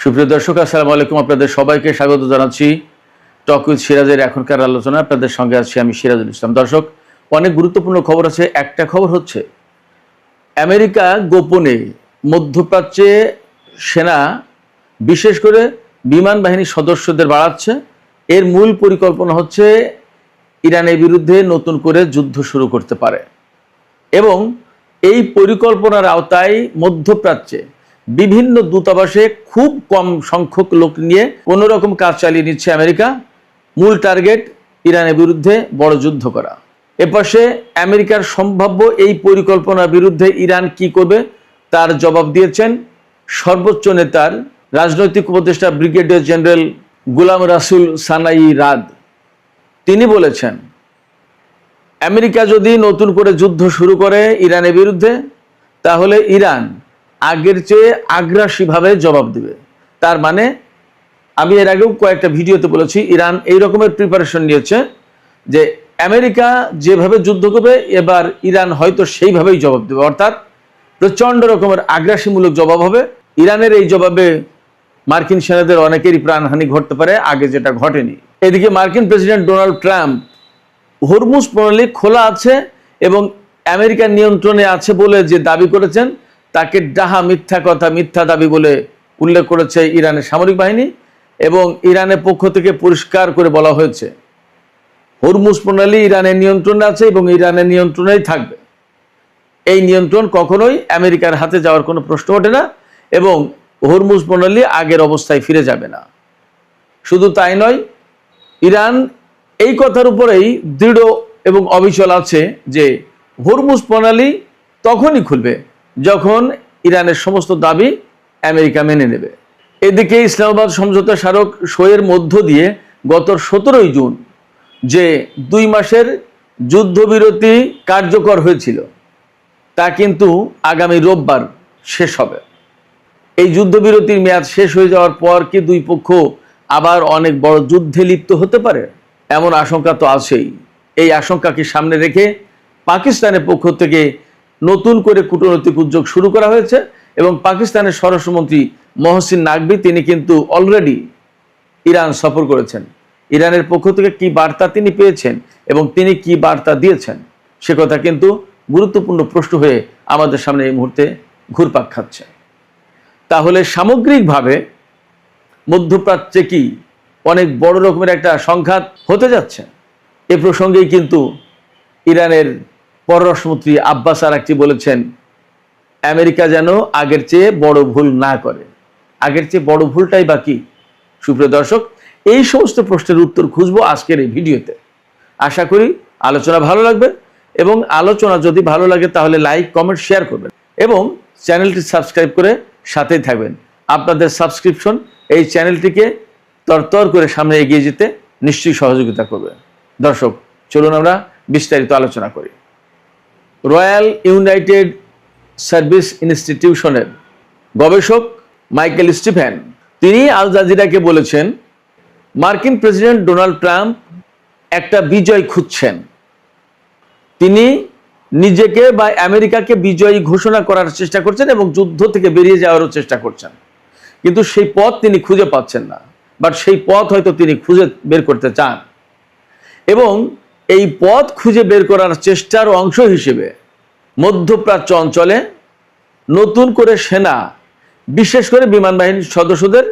সুপ্রিয় দর্শক, আসসালামু আলাইকুম। আপনাদের সবাইকে স্বাগত জানাচ্ছি টক উইথ সিরাজের এখনকার আলোচনা। আপনাদের সঙ্গে আছি আমি সিরাজুল ইসলাম। দর্শক, অনেক গুরুত্বপূর্ণ খবর আছে। একটা খবর হচ্ছে আমেরিকা গোপনে মধ্যপ্রাচ্যে সেনা, বিশেষ করে বিমান বাহিনীর সদস্যদের বাড়াচ্ছে। এর মূল পরিকল্পনা হচ্ছে ইরানের বিরুদ্ধে নতুন করে যুদ্ধ শুরু করতে পারে, এবং এই পরিকল্পনার আওতায় মধ্যপ্রাচ্যে বিভিন্ন দূতাবাসে খুব কম সংখ্যক লোক নিয়ে কোনো রকম কাজ চালিয়ে নিচ্ছে আমেরিকা। মূল টার্গেট ইরানের বিরুদ্ধে বড় যুদ্ধ করা। এপাশে আমেরিকার সম্ভাব্য এই পরিকল্পনার বিরুদ্ধে ইরান কি করবে তার জবাব দিয়েছেন সর্বোচ্চ নেতার রাজনৈতিক উপদেষ্টা ব্রিগেডিয়ার জেনারেল গোলাম রাসুল সানাই রাদ। তিনি বলেছেন, আমেরিকা যদি নতুন করে যুদ্ধ শুরু করে ইরানের বিরুদ্ধে, তাহলে ইরান আগের চেয়ে আগ্রাসীভাবে জবাব দেবে। তার মানে আমি এর আগেও কয়েকটা ভিডিওতে বলেছি, ইরান এই রকমের প্রিপারেশন নিয়েছে যে আমেরিকা যেভাবে যুদ্ধ করবে এবার ইরান হয়তো সেইভাবেই জবাব দেবে, অর্থাৎ প্রচণ্ড রকমের আগ্রাসীমূলক জবাব হবে। ইরানের এই জবাবে মার্কিন সেনাদের অনেকেরই প্রাণহানি ঘটতে পারে, আগে যেটা ঘটেনি। এদিকে মার্কিন প্রেসিডেন্ট ডোনাল্ড ট্রাম্প হরমুজ প্রণালী খোলা আছে এবং আমেরিকার নিয়ন্ত্রণে আছে বলে যে দাবি করেছেন, তাকে ডাহা মিথ্যা কথা, মিথ্যা দাবি বলে উল্লেখ করেছে ইরানের সামরিক বাহিনী। এবং ইরানের পক্ষ থেকে পরিষ্কার করে বলা হয়েছে, হরমুজ প্রণালী ইরানের নিয়ন্ত্রণে আছে এবং ইরানের নিয়ন্ত্রণেই থাকবে। এই নিয়ন্ত্রণ কখনোই আমেরিকার হাতে যাওয়ার কোনো প্রশ্ন ওঠে না, এবং হরমুজ প্রণালী আগের অবস্থায় ফিরে যাবে না। শুধু তাই নয়, ইরান এই কথার উপরেই দৃঢ় এবং অবিচল আছে যে হরমুজ প্রণালী তখনই খুলবে যখন ইরানের সমস্ত দাবি আমেরিকা মেনে নেবে। এদিকে ইসলামাবাদ সমঝোতা স্মারক সইয়ের মধ্য দিয়ে গত 17 জুন যে 2 মাসের যুদ্ধবিরতি কার্যকর হয়েছিল, তা কিন্তু আগামী রোববার শেষ হবে। এই যুদ্ধবিরতির মেয়াদ শেষ হয়ে যাওয়ার পর কি দুই পক্ষ আবার অনেক বড় যুদ্ধে লিপ্ত হতে পারে? এমন আশঙ্কা তো আছেই। এই আশঙ্কাকে সামনে রেখে পাকিস্তানের পক্ষ থেকে নতুন করে কূটনৈতিক উদ্যোগ শুরু করা হয়েছে, এবং পাকিস্তানের স্বরাষ্ট্রমন্ত্রী মহসিন নাকভি তিনি কিন্তু অলরেডি ইরান সফর করেছেন। ইরানের পক্ষ থেকে কি বার্তা তিনি পেয়েছেন এবং তিনি কি বার্তা দিয়েছেন, সে কথা কিন্তু গুরুত্বপূর্ণ প্রশ্ন হয়ে আমাদের সামনে এই মুহূর্তে ঘুরপাক খাচ্ছে। তাহলে সামগ্রিকভাবে মধ্যপ্রাচ্যে কি অনেক বড় রকমের একটা সংঘাত হতে যাচ্ছে? এ প্রসঙ্গেই কিন্তু ইরানের পররাষ্ট্রমন্ত্রী আব্বাস আরাকচি বলেছেন, আমেরিকা যেন আগের চেয়ে বড় ভুল না করে। আগের চেয়ে বড় ভুলটাই বাকি। সুপ্রিয় দর্শক, এই সমস্ত প্রশ্নের উত্তর খুঁজবো আজকের এই ভিডিওতে। আশা করি আলোচনা ভালো লাগবে, এবং আলোচনা যদি ভালো লাগে তাহলে লাইক, কমেন্ট, শেয়ার করবেন এবং চ্যানেলটি সাবস্ক্রাইব করে সাথেই থাকবেন। আপনাদের সাবস্ক্রিপশন এই চ্যানেলটিকে তরতর করে সামনে এগিয়ে যেতে নিশ্চয়ই সহযোগিতা করবে। দর্শক, চলুন আমরা বিস্তারিত আলোচনা করি। রয়্যাল ইউনাইটেড সার্ভিস ইনস্টিটিউশনের গবেষক মাইকেল স্টিফেন তিনি আল জাজিরাকে বলেছেন, মার্কিন প্রেসিডেন্ট ডোনাল্ড ট্রাম্প একটা বিজয় খুঁজছেন। তিনি নিজেকে বা আমেরিকাকে বিজয়ী ঘোষণা করার চেষ্টা করছেন এবং যুদ্ধ থেকে বেরিয়ে যাওয়ারও চেষ্টা করছেন, কিন্তু সেই পথ তিনি খুঁজে পাচ্ছেন না। বাট সেই পথ হয়তো তিনি খুঁজে বের করতে চান, এবং এই পথ খুঁজে বের করার চেষ্টার অংশ হিসেবে মধ্যপ্রাচ্য অঞ্চলে নতুন করে সেনা, বিশেষ করে বিমান বাহিনীর সদস্যদের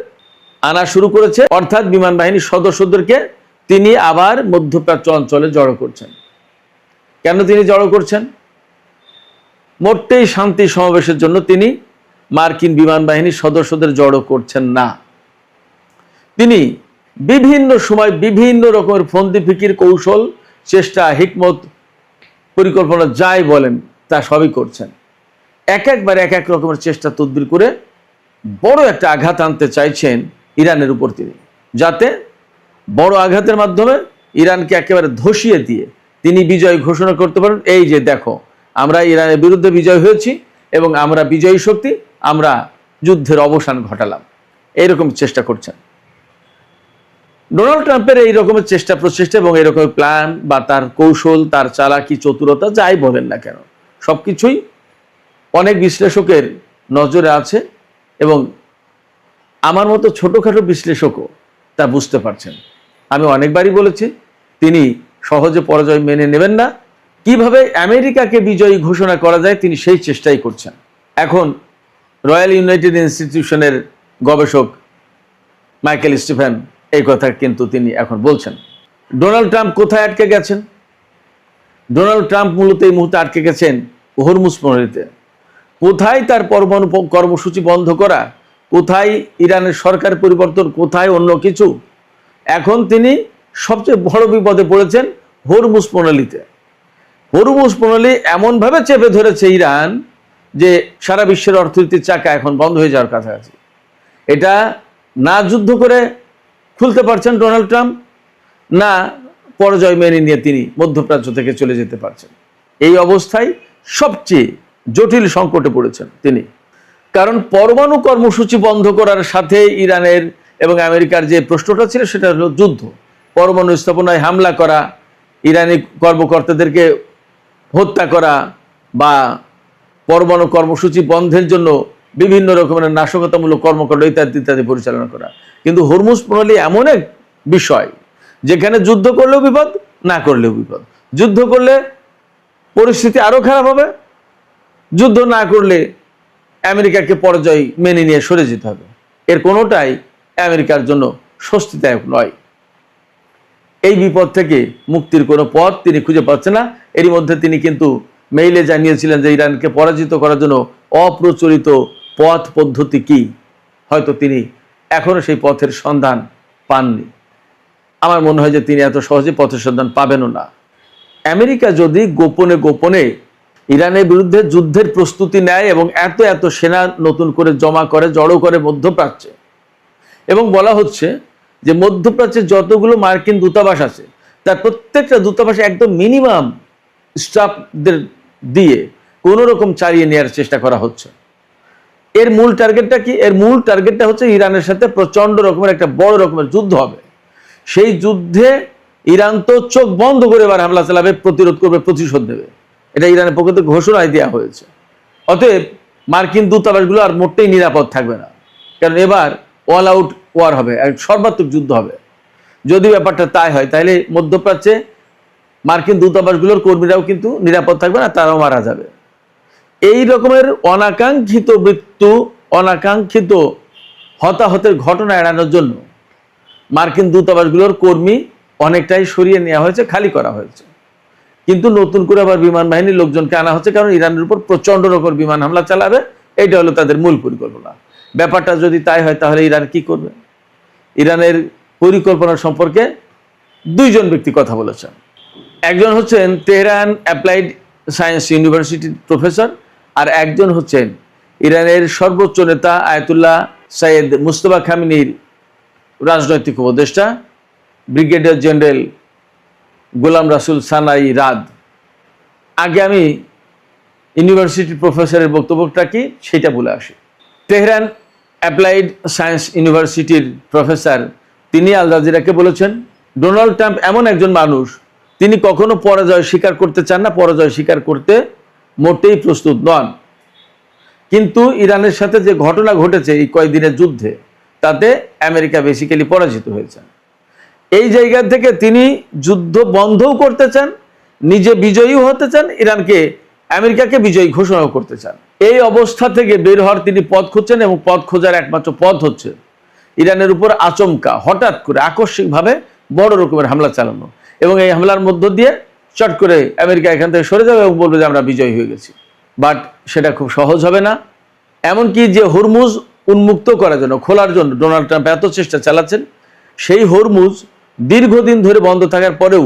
আনা শুরু করেছে। অর্থাৎ বিমান বাহিনীর সদস্যদেরকে তিনি আবার মধ্যপ্রাচ্য অঞ্চলে জড়ো করছেন। কেন তিনি জড়ো করছেন? মোটেই শান্তি সমাবেশের জন্য তিনি মার্কিন বিমান বাহিনীর সদস্যদের জড়ো করছেন না। তিনি বিভিন্ন সময় বিভিন্ন রকমের ফন্দি ফিকির, কৌশল, চেষ্টা, হিকমত, পরিকল্পনা যাই বলেন তা সবই করছেন। একবার এক এক রকমের চেষ্টা তদবির করে বড় একটা আঘাত আনতে চাইছেন ইরানের উপর তিনি, যাতে বড় আঘাতের মাধ্যমে ইরানকে একেবারে ধসিয়ে দিয়ে তিনি বিজয় ঘোষণা করতে পারেন। এই যে দেখো, আমরা ইরানের বিরুদ্ধে বিজয় হয়েছি এবং আমরা বিজয়ী শক্তি, আমরা যুদ্ধের অবসান ঘটালাম। এইরকম চেষ্টা করছেন ডোনাল্ড ট্রাম্পের। এই রকমের চেষ্টা প্রচেষ্টা এবং এই রকমের প্ল্যান বা তার কৌশল, তার চালাকি, চতুরতা যাই বলেন না কেন, সবকিছুই অনেক বিশ্লেষকের নজরে আছে, এবং আমার মতো ছোটোখাটো বিশ্লেষকও তা বুঝতে পারছেন। আমি অনেকবারই বলেছি তিনি সহজে পরাজয় মেনে নেবেন না। কিভাবে আমেরিকাকে বিজয়ী ঘোষণা করা যায় তিনি সেই চেষ্টাই করছেন। এখন রয়্যাল ইউনাইটেড ইনস্টিটিউশনের গবেষক মাইকেল স্টিফেন এই কথা কিন্তু তিনি এখন বলছেন। ডোনাল্ড ট্রাম্প কোথায় আটকে গেছেন? ডোনাল্ড ট্রাম্প মূলত এই মুহূর্তে আটকে গেছেন হরমুজ প্রণালীতে। কোথায় তার পরমাণু কর্মসূচি বন্ধ করা, কোথায় ইরানের সরকার পরিবর্তন, কোথায় অন্য কিছু। এখন তিনি সবচেয়ে বড় বিপদে পড়েছেন হরমুজ প্রণালীতে। হরমুজ প্রণালী এমনভাবে চেপে ধরেছে ইরান যে সারা বিশ্বের অর্থনীতির চাকা এখন বন্ধ হয়ে যাওয়ার কাছাকাছি। এটা না যুদ্ধ করে খুলতে পারছেন ডোনাল্ড ট্রাম্প, না পরাজয় মেনে নিয়ে তিনি মধ্যপ্রাচ্য থেকে চলে যেতে পারছেন। এই অবস্থায় সবচেয়ে জটিল সংকটে পড়েছেন তিনি। কারণ পরমাণু কর্মসূচি বন্ধ করার সাথে ইরানের এবং আমেরিকার যে প্রশ্নটা ছিল সেটা হলো যুদ্ধ, পরমাণু স্থাপনায় হামলা করা, ইরানি কর্মকর্তাদেরকে হত্যা করা বা পরমাণু কর্মসূচি বন্ধের জন্য বিভিন্ন রকমের নাশকতামূলক কর্মকাণ্ড ইত্যাদি ইত্যাদি পরিচালনা করা। কিন্তু হরমুজ প্রণালী এমন এক বিষয় যেখানে যুদ্ধ করলেও বিপদ, না করলেও বিপদ। যুদ্ধ করলে পরিস্থিতি আরও খারাপ হবে, যুদ্ধ না করলে আমেরিকাকে পরাজয় মেনে নিয়ে সরে যেতে হবে। এর কোনোটাই আমেরিকার জন্য স্বস্তিদায়ক নয়। এই বিপদ থেকে মুক্তির কোনো পথ তিনি খুঁজে পাচ্ছেন না। এরই মধ্যে তিনি কিন্তু মেইলে জানিয়েছিলেন যে ইরানকে পরাজিত করার জন্য অপ্রচলিত পথ পদ্ধতি কি, হয়তো তিনি এখনো সেই পথের সন্ধান পাননি। আমার মনে হয় যে তিনি এত সহজে পথের সন্ধান পাবেনও না। আমেরিকা যদি গোপনে গোপনে ইরানের বিরুদ্ধে যুদ্ধের প্রস্তুতি নেয় এবং এত এত সেনা নতুন করে জমা করে, জড়ো করে মধ্যপ্রাচ্যে, এবং বলা হচ্ছে যে মধ্যপ্রাচ্যে যতগুলো মার্কিন দূতাবাস আছে তার প্রত্যেকটা দূতাবাসে একদম মিনিমাম স্টাফদের দিয়ে কোনো রকম চালিয়ে নেওয়ার চেষ্টা করা হচ্ছে। এর মূল টার্গেটটা কি? এর মূল টার্গেটটা হচ্ছে ইরানের সাথে প্রচণ্ড রকমের একটা বড় রকমের যুদ্ধ হবে। সেই যুদ্ধে ইরান তো চোখ বন্ধ করে এবার হামলা চালাবে, প্রতিরোধ করবে, প্রতিশোধ দেবে। এটা ইরানের পক্ষ থেকে ঘোষণায় দেওয়া হয়েছে। অতএব মার্কিন দূতাবাসগুলো আর মোটেই নিরাপদ থাকবে না, কারণ এবার অল আউট ওয়ার হবে, সর্বাত্মক যুদ্ধ হবে। যদি ব্যাপারটা তাই হয় তাহলে মধ্যপ্রাচ্যে মার্কিন দূতাবাসগুলোর কর্মীরাও কিন্তু নিরাপদ থাকবে না, তারাও মারা যাবে। এই রকমের অনাকাঙ্ক্ষিত মৃত্যু, অনাকাঙ্ক্ষিত হতাহতের ঘটনা এড়ানোর জন্য মার্কিন দূতাবাসগুলোর কর্মী অনেকটাই সরিয়ে নেওয়া হয়েছে, খালি করা হয়েছে। কিন্তু নতুন করে আবার বিমান বাহিনীর লোকজনকে আনা হচ্ছে, কারণ ইরানের উপর প্রচণ্ড রকমের বিমান হামলা চালাবে। এটা হলো তাদের মূল পরিকল্পনা। ব্যাপারটা যদি তাই হয় তাহলে ইরান কি করবে? ইরানের পরিকল্পনা সম্পর্কে দুইজন ব্যক্তি কথা বলেছেন। একজন হচ্ছেন তেহরান অ্যাপ্লাইড সায়েন্স ইউনিভার্সিটির প্রফেসর, আর একজন হচ্ছেন ইরানের সর্বোচ্চ নেতা আয়াতুল্লাহ সৈয়দ মুজতবা খামেনির রাজনৈতিক উপদেষ্টা ব্রিগেডিয়ার জেনারেল গোলাম রাসুল সানাই রাদ। আগে আমি ইউনিভার্সিটির প্রফেসরের বক্তব্যটা কি সেটা বলে আসি। তেহরান অ্যাপ্লাইড সায়েন্স ইউনিভার্সিটির প্রফেসর তিনি আল জাজিরাকে বলেছেন, ডোনাল্ড ট্রাম্প এমন একজন মানুষ, তিনি কখনো পরাজয় স্বীকার করতে চান না, পরাজয় স্বীকার করতে মোটেই প্রস্তুত নন। কিন্তু ইরানের সাথে যে ঘটনা ঘটেছে এই কয়েকদিনের যুদ্ধে, তাতে আমেরিকা বেসিক্যালি পরাজিত হয়েছে। এই জায়গা থেকে তিনি যুদ্ধ বন্ধও করতে চান, নিজে বিজয়ী হতে চান, ইরানকে আমেরিকাকে বিজয়ী ঘোষণাও করতে চান। এই অবস্থা থেকে বের হওয়ার তিনি পথ খুঁজছেন, এবং পথ খোঁজার একমাত্র পথ হচ্ছে ইরানের উপর আচমকা হঠাৎ করে আকস্মিকভাবে বড় রকমের হামলা চালানো, এবং এই হামলার মধ্য দিয়ে চট করে আমেরিকা এখান থেকে সরে যাবে এবং বলবে যে আমরা বিজয়ী হয়ে গেছি। বাট সেটা খুব সহজ হবে না। এমনকি যে হরমুজ উন্মুক্ত করার জন্য, খোলার জন্য ডোনাল্ড ট্রাম্প এত চেষ্টা চালাচ্ছেন, সেই হরমুজ দীর্ঘদিন ধরে বন্ধ থাকার পরেও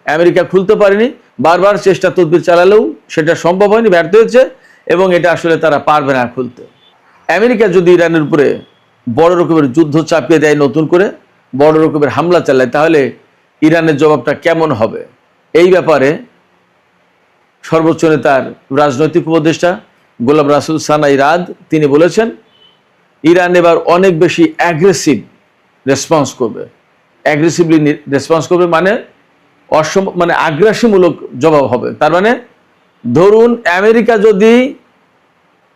আমেরিকা খুলতে পারেনি। বারবার চেষ্টা তদবির চালালেও সেটা সম্ভব হয়নি, ব্যর্থ হয়েছে, এবং এটা আসলে তারা পারবে না খুলতে। আমেরিকা যদি ইরানের উপরে বড় রকমের যুদ্ধ চাপিয়ে দেয়, নতুন করে বড় রকমের হামলা চালায়, তাহলে ইরানের জবাবটা কেমন হবে? এই ব্যাপারে সর্বোচ্চ নেতার রাজনৈতিক উপদেষ্টা গোলাম রাসুল সানাই রাদ তিনি বলেছেন, ইরান এবার অনেক বেশি অ্যাগ্রেসিভ রেসপন্স করবে। অ্যাগ্রেসিভলি রেসপন্স করবে মানে মানে আগ্রাসীমূলক জবাব হবে। তার মানে ধরুন আমেরিকা যদি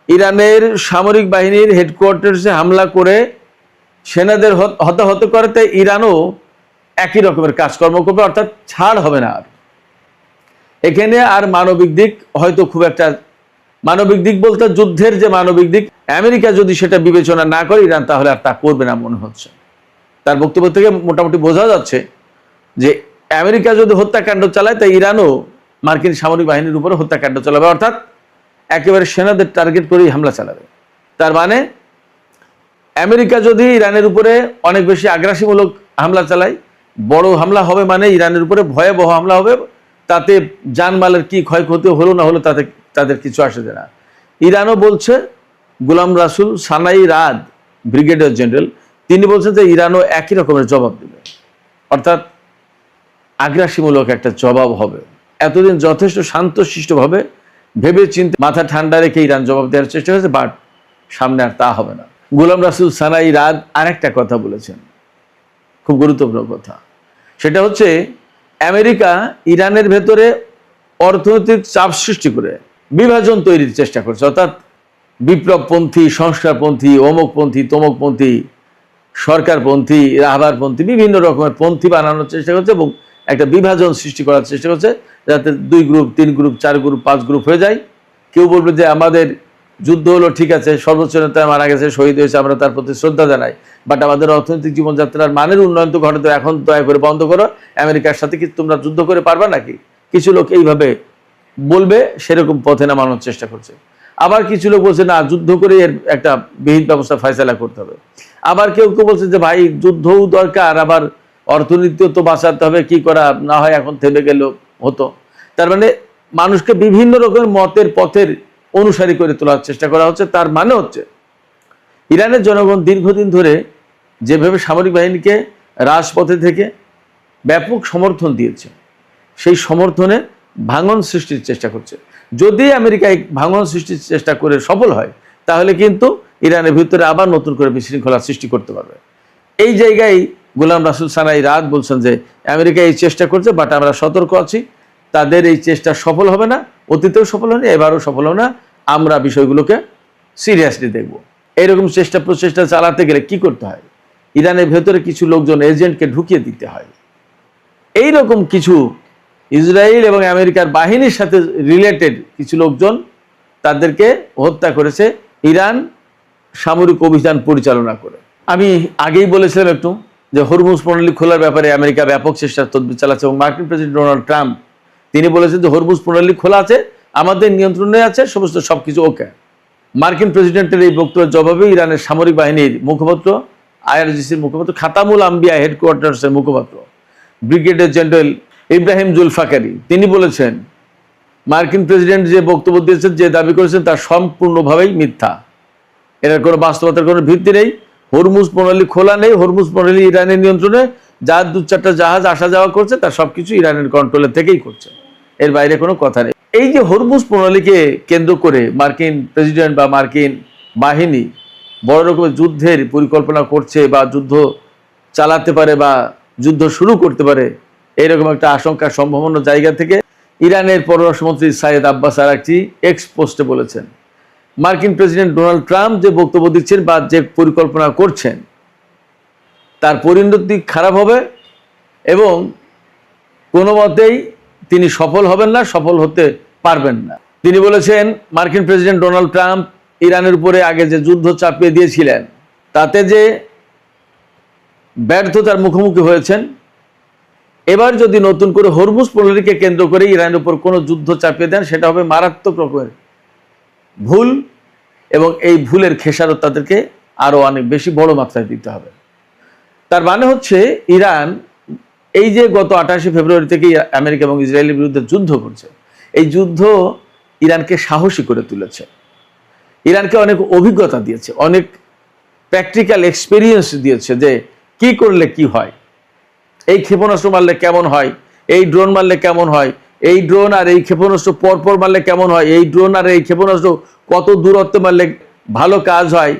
ইরানের সামরিক বাহিনীর হেডকোয়ার্টার্সে হামলা করে সেনাদের হতাহত করে, তাই ইরানও একই রকমের কাজকর্ম করবে, অর্থাৎ ছাড় হবে না আর। এখানে আর মানবিক দিক হয়তো খুব একটা, মানবিক দিক বলতে যুদ্ধের যে মানবিক দিক, আমেরিকা যদি সেটা বিবেচনা না করে ইরান, তাহলে আর তা করবে না মনে হচ্ছে। তার বক্তব্য থেকে মোটামুটি বোঝা যাচ্ছে যে আমেরিকা যদি হত্যাকাণ্ড চালায়, তাই ইরানও মার্কিন সামরিক বাহিনীর উপরে হত্যাকাণ্ড চালাবে, অর্থাৎ একেবারে সেনাদের টার্গেট করেই হামলা চালাবে। তার মানে আমেরিকা যদি ইরানের উপরে অনেক বেশি আগ্রাসীমূলক হামলা চালায়, বড় হামলা হবে, মানে ইরানের উপরে ভয়াবহ হামলা হবে, তাতে জানমালের কি ক্ষয়ক্ষতি হলো না হলো তাতে তাদের কিছু আসে যায় না। ইরানও বলছে, গোলাম রাসুল সানাই রাদ ব্রিগেডিয়ার জেনারেল, তিনি বলছেন যে ইরানও একই রকমের জবাব দেবে, অর্থাৎ আগ্রাসীমূলক একটা জবাব হবে। এতদিন যথেষ্ট শান্তশিষ্টভাবে ভেবে চিন্তে মাথা ঠান্ডা রেখে ইরান জবাব দেওয়ার চেষ্টা করেছে, বাট সামনে আর তা হবে না। গোলাম রাসুল সানাই রাদ আরেকটা কথা বলেছেন, খুব গুরুত্বপূর্ণ কথা। সেটা হচ্ছে আমেরিকা ইরানের ভেতরে অর্থনৈতিক চাপ সৃষ্টি করে বিভাজন তৈরির চেষ্টা করছে, অর্থাৎ বিপ্লবপন্থী, সংস্কারপন্থী, অমুকপন্থী, তমুকপন্থী, সরকারপন্থী, রাহবারপন্থী, বিভিন্ন রকমের পন্থী বানানোর চেষ্টা করছে এবং একটা বিভাজন সৃষ্টি করার চেষ্টা করছে, যাতে 2 গ্রুপ, 3 গ্রুপ, 4 গ্রুপ, 5 গ্রুপ হয়ে যায়। কেউ বলবে যে আমাদের যুদ্ধ হলো, ঠিক আছে, সর্বোচ্চ নেতায় মারা গেছে, শহীদ হয়েছে, আমরা তার প্রতি শ্রদ্ধা জানাই, বাট আমাদের অর্থনৈতিক জীবনযাত্রার মানের উন্নয়ন তো ঘটে, এখন দয়া করে বন্ধ করো, আমেরিকার সাথে কি তোমরা যুদ্ধ করে পারবা নাকি? কিছু লোক এইভাবে বলবে, সেরকম পথে নামানোর চেষ্টা করছে। আবার কিছু লোক বলছে না, যুদ্ধ করে এর একটা বিহিত ব্যবস্থা ফয়সালা করতে হবে। আবার কেউ কেউ বলছে যে ভাই যুদ্ধও দরকার, আবার অর্থনীতিও তো বাঁচাতে হবে, কি করা না হয় এখন থেমে গেল হতো। তার মানে মানুষকে বিভিন্ন রকমের মতের পথের অনুসারী করে তোলার চেষ্টা করা হচ্ছে। তার মানে হচ্ছে ইরানের জনগণ দীর্ঘদিন ধরে যেভাবে সামরিক বাহিনীকে রাজপথে থেকে ব্যাপক সমর্থন দিয়েছে, সেই সমর্থনে ভাঙন সৃষ্টির চেষ্টা করছে। যদি আমেরিকা এই ভাঙন সৃষ্টির চেষ্টা করে সফল হয়, তাহলে কিন্তু ইরানের ভিতরে আবার নতুন করে বিশৃঙ্খলা সৃষ্টি করতে পারবে। এই জায়গায় গোলাম রাসুল সানাই রাত বলছেন যে আমেরিকা এই চেষ্টা করছে, বাট আমরা সতর্ক আছি, তাদের এই চেষ্টা সফল হবে না, অতীতেও সফল হয়নি, এবারও সফল হবে না, আমরা বিষয়গুলোকে সিরিয়াসলি দেখব। এইরকম চেষ্টা প্রচেষ্টা চালাতে গেলে কি করতে হয়? ইরানের ভেতরে কিছু লোকজন এজেন্টকে ঢুকিয়ে দিতে হয়। এইরকম কিছু ইসরায়েল এবং আমেরিকার বাহিনীর সাথে রিলেটেড কিছু লোকজন, তাদেরকে হত্যা করেছে ইরান সামরিক অভিযান পরিচালনা করে। আমি আগেই বলেছিলাম একটু যে হরমুজ প্রণালী খোলার ব্যাপারে আমেরিকা ব্যাপক চেষ্টার তদবির চালাচ্ছে এবং মার্কিন প্রেসিডেন্ট ডোনাল্ড ট্রাম্প তিনি বলেছেন যে হরমুজ প্রণালী খোলা আছে, আমাদের নিয়ন্ত্রণে আছে, সমস্ত সবকিছু ওকে। মার্কিন প্রেসিডেন্টের এই বক্তব্যের জবাবে ইরানের সামরিক বাহিনীর মুখপাত্র, আইআরজিসির মুখপাত্র, খাতামুল আম্বিয়া হেডকোয়ার্টার্সের মুখপাত্র ব্রিগেডিয়ার জেনারেল ইব্রাহিম জুলফাকারি তিনি বলেছেন, মার্কিন প্রেসিডেন্ট যে বক্তব্য দিয়েছেন, যে দাবি করেছেন, তা সম্পূর্ণভাবেই মিথ্যা। এর কোনো বাস্তবতার কোনো ভিত্তি নেই। হরমুজ প্রণালী খোলা নেই, হরমুজ প্রণালী ইরানের নিয়ন্ত্রণে, যা 2-4টা জাহাজ আসা যাওয়া করছে তার সবকিছু ইরানের কন্ট্রোলের থেকেই করছে, এর বাইরে কোনো কথা নেই। এই যে হরমুজ প্রণালীকে কেন্দ্র করে মার্কিন প্রেসিডেন্ট বা মার্কিন বাহিনী বড় রকমের যুদ্ধের পরিকল্পনা করছে বা যুদ্ধ চালাতে পারে বা যুদ্ধ শুরু করতে পারে, এইরকম একটা আশঙ্কা সম্ভাবনার জায়গা থেকে ইরানের পররাষ্ট্রমন্ত্রী সাইয়েদ আব্বাস আরাকচি এক্স পোস্টে বলেছেন, মার্কিন প্রেসিডেন্ট ডোনাল্ড ট্রাম্প যে বক্তব্য দিচ্ছেন বা যে পরিকল্পনা করছেন, তার পরিণতি খারাপ হবে এবং কোনো মতেই তিনি সফল হবেন না, সফল হতে পারবেন না। তিনি বলেছেন, মার্কিন প্রেসিডেন্ট ডোনাল্ড ট্রাম্প ইরানের উপরে আগে যে যুদ্ধ চাপিয়ে দিয়েছিলেন, তাতে যে ব্যর্থতার মুখোমুখি হয়েছেন, এবার যদি নতুন করে হরমুজ প্রণালীকে কেন্দ্র করে ইরানের উপর কোনো যুদ্ধ চাপিয়ে দেন, সেটা হবে মারাত্মক রকমের ভুল এবং এই ভুলের খেসারত তাদেরকে আরো অনেক বেশি বড় মাত্রায় দিতে হবে। তার মানে হচ্ছে ইরান এই যে গত 28 ফেব্রুয়ারি থেকে আমেরিকা এবং ইসরায়েলের বিরুদ্ধে যুদ্ধ করছে, এই যুদ্ধ ইরানকে সাহসী করে তুলেছে, ইরানকে অনেক অভিজ্ঞতা দিয়েছে, অনেক প্র্যাকটিক্যাল এক্সপিরিয়েন্স দিয়েছে যে কি করলে কি হয়, এই ক্ষেপণাস্ত্র মারলে কেমন হয়, এই ড্রোন মারলে কেমন হয়, এই ড্রোন আর এই ক্ষেপণাস্ত্র পরপর মারলে কেমন হয়, এই ড্রোন আর এই ক্ষেপণাস্ত্র কত দূরত্বে মারলে ভালো কাজ হয়,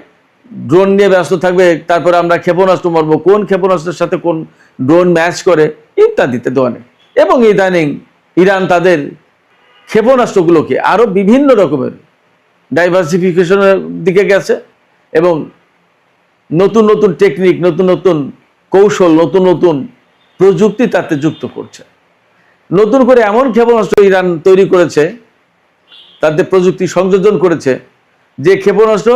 ড্রোন নিয়ে ব্যস্ত থাকবে, তারপরে আমরা ক্ষেপণাস্ত্র মারবো, কোন ক্ষেপণাস্ত্রের সাথে কোন ড্রোন ম্যাচ করে, ইত্যাদিতে দোয়ানে। এবং ইদানিং ইরান তাদের ক্ষেপণাস্ত্রগুলোকে আরো বিভিন্ন রকমের ডাইভার্সিফিকেশনের দিকে গেছে এবং নতুন নতুন টেকনিক, নতুন নতুন কৌশল, নতুন নতুন প্রযুক্তি তাতে যুক্ত করছে। নতুন করে এমন ক্ষেপণাস্ত্র ইরান তৈরি করেছে, তাতে প্রযুক্তি সংযোজন করেছে, যে ক্ষেপণাস্ত্র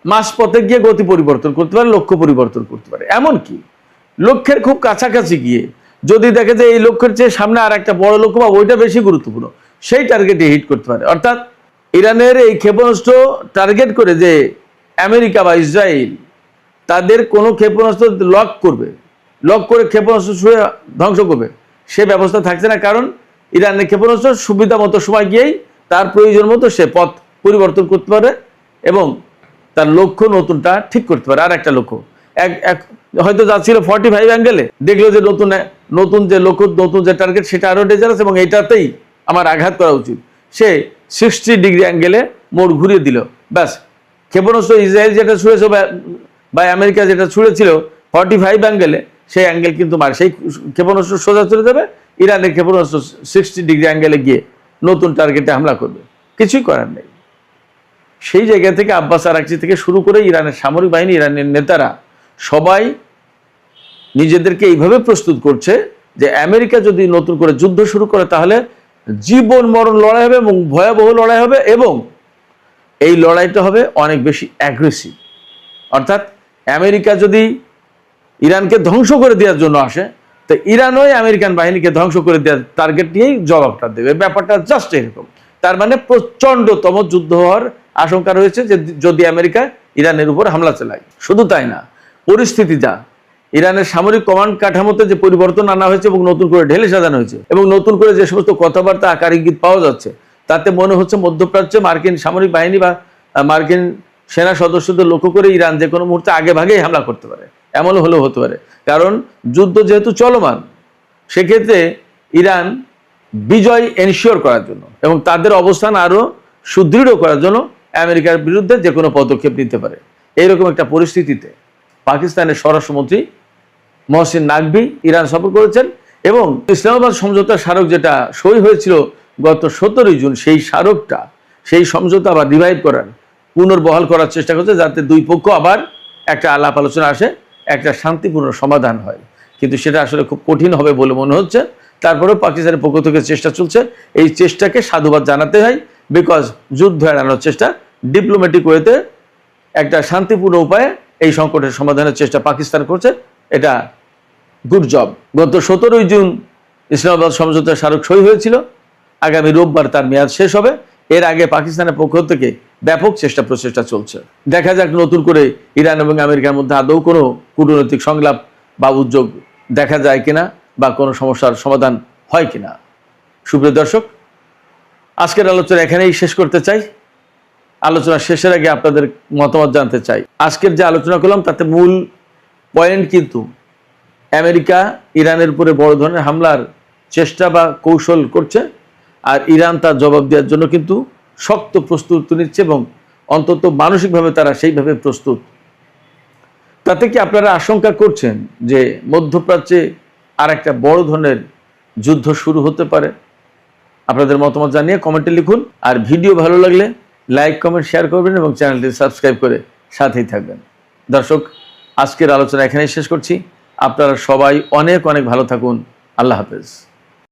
মাঝপথে গিয়ে গতি পরিবর্তন করতে পারে, লক্ষ্য পরিবর্তন করতে পারে। এমনকি লক্ষ্যের খুব কাছাকাছি গিয়ে যদি দেখে যে এই লক্ষ্যের চেয়ে সামনে আর একটা বড় লক্ষ্য বা ওইটা বেশি গুরুত্বপূর্ণ, সেই টার্গেটে হিট করতে পারে। অর্থাৎ ইরানের এই ক্ষেপণাস্ত্র টার্গেট করে যে আমেরিকা বা ইসরায়েল তাদের কোনো ক্ষেপণাস্ত্র লক করে ক্ষেপণাস্ত্র ছুঁড়ে ধ্বংস করবে, সে ব্যবস্থা থাকছে না। কারণ ইরানের ক্ষেপণাস্ত্র সুবিধা মতো সময় গিয়েই তার প্রয়োজন মতো সে পথ পরিবর্তন করতে পারে এবং তার লক্ষ্য নতুনটা ঠিক করতে পারে। আর একটা লক্ষ্য হয়তো যাচ্ছিল 45 অ্যাঙ্গেলে, দেখলো যে নতুন যে লক্ষ্য, নতুন যে টার্গেট সেটা আরো ডেঞ্জারাস এবং এইটাতেই আমার আঘাত করা উচিত, সে 60 ডিগ্রি অ্যাঙ্গেলে মোড় ঘুরিয়ে দিল। ব্যাস, ক্ষেপণাস্ত্র ইসরায়েল যেটা ছুঁড়েছে বা আমেরিকা যেটা ছুঁড়েছিল 45 অ্যাঙ্গেলে, সেই অ্যাঙ্গেল কিন্তু সেই ক্ষেপণাস্ত্র সোজা চলে যাবে, ইরানের ক্ষেপণাস্ত্র 60 ডিগ্রি অ্যাঙ্গেলে গিয়ে নতুন টার্গেটে হামলা করবে। কিছুই করার নেই। সেই জায়গা থেকে আব্বাস আরাকচি থেকে শুরু করে ইরানের সামরিক বাহিনী, ইরানের নেতারা সবাই নিজেদেরকে এইভাবে প্রস্তুত করছে যে আমেরিকা যদি নতুন করে যুদ্ধ শুরু করে তাহলে জীবন মরণ লড়াই হবে এবং ভয়াবহ লড়াই হবে, এবং এই লড়াইটা হবে অনেক বেশি অ্যাগ্রেসিভ। অর্থাৎ আমেরিকা যদি ইরানকে ধ্বংস করে দেওয়ার জন্য আসে, তো ইরানও আমেরিকান বাহিনীকে ধ্বংস করে দেওয়ার টার্গেট নিয়েই জবাবটা দেবে। ব্যাপারটা জাস্ট এরকম। তার মানে প্রচন্ডতম যুদ্ধ হওয়ার আশঙ্কা রয়েছে যে যদি আমেরিকা ইরানের উপর হামলা চালায়। শুধু তাই না, পরিস্থিতি যা, ইরানের সামরিক কমান্ড কাঠামোতে যে পরিবর্তন আনা হয়েছে এবং নতুন করে ঢেলে সাজানো হয়েছে এবং নতুন করে যে সমস্ত কথাবার্তা আকার ইঙ্গিত পাওয়া যাচ্ছে, তাতে মনে হচ্ছে মধ্যপ্রাচ্যে মার্কিন সামরিক বাহিনী বা মার্কিন সেনা সদস্যদের লক্ষ্য করে ইরান যে কোনো মুহূর্তে আগে ভাগেই হামলা করতে পারে। এমনও হলেও হতে পারে, কারণ যুদ্ধ যেহেতু চলমান, সেক্ষেত্রে ইরান বিজয় এনশিওর করার জন্য এবং তাদের অবস্থান আরো সুদৃঢ় করার জন্য আমেরিকার বিরুদ্ধে যে কোনো পদক্ষেপ নিতে পারে। এইরকম একটা পরিস্থিতিতে পাকিস্তানের স্বরাষ্ট্রমন্ত্রী মহসিন নাকভি ইরান সফর করেছেন এবং ইসলামাবাদ সমঝোতা স্মারক যেটা সই হয়েছিল গত 17 জুন, সেই সমঝোতা আবার রিভাইভ করার, পুনর্বহাল করার চেষ্টা করছে, যাতে দুই পক্ষ আবার একটা আলাপ আলোচনা আসে, একটা শান্তিপূর্ণ সমাধান হয়। কিন্তু সেটা আসলে খুব কঠিন হবে বলে মনে হচ্ছে। তারপরেও পাকিস্তানের পক্ষ থেকে চেষ্টা চলছে। এই চেষ্টাকে সাধুবাদ জানাতে হয়, বিকজ যুদ্ধ এড়ানোর চেষ্টা ডিপ্লোম্যাটিক ওয়েতে একটা শান্তিপূর্ণ উপায়ে এই সংকটের সমাধানের চেষ্টা পাকিস্তান করছে। এটা গুড জব। গত 17 জুন ইসলামাবাদ সমঝোতা স্মারক সই হয়েছিল। আগামী রোববার তার মেয়াদ শেষ হবে। এর আগে পাকিস্তানের পক্ষ থেকে ব্যাপক প্রচেষ্টা চলছে। দেখা যাক নতুন করে ইরান এবং আমেরিকার মধ্যে আদৌ কোনো কূটনৈতিক সংলাপ বা উদ্যোগ দেখা যায় কিনা বা কোনো সমস্যার সমাধান হয় কিনা। সুপ্রিয় দর্শক, আজকের আলোচনা এখানেই শেষ করতে চাই। আলোচনা শেষের আগে আপনাদের মতামত জানতে চাই। আজকের যে আলোচনা করলাম তাতে মূল পয়েন্ট কিন্তু আমেরিকা ইরানের উপরে বড় ধরনের হামলার চেষ্টা বা কৌশল করছে, আর ইরান তার জবাব দেওয়ার জন্য কিন্তু শক্ত প্রস্তুতি নিচ্ছে এবং অন্তত মানসিকভাবে তারা সেইভাবে প্রস্তুত। তাতে কি আপনারা আশঙ্কা করছেন যে মধ্যপ্রাচ্যে আর একটা বড় ধরনের যুদ্ধ শুরু হতে পারে? আপনাদের মতামত জানিয়ে কমেন্টে লিখুন। আর ভিডিও ভালো লাগলে লাইক, কমেন্ট, শেয়ার করবেন এবং চ্যানেলটি সাবস্ক্রাইব করে সাথেই থাকবেন। দর্শক, আজকের আলোচনা এখানেই শেষ করছি। আপনারা সবাই অনেক অনেক ভালো থাকুন। আল্লাহ হাফেজ।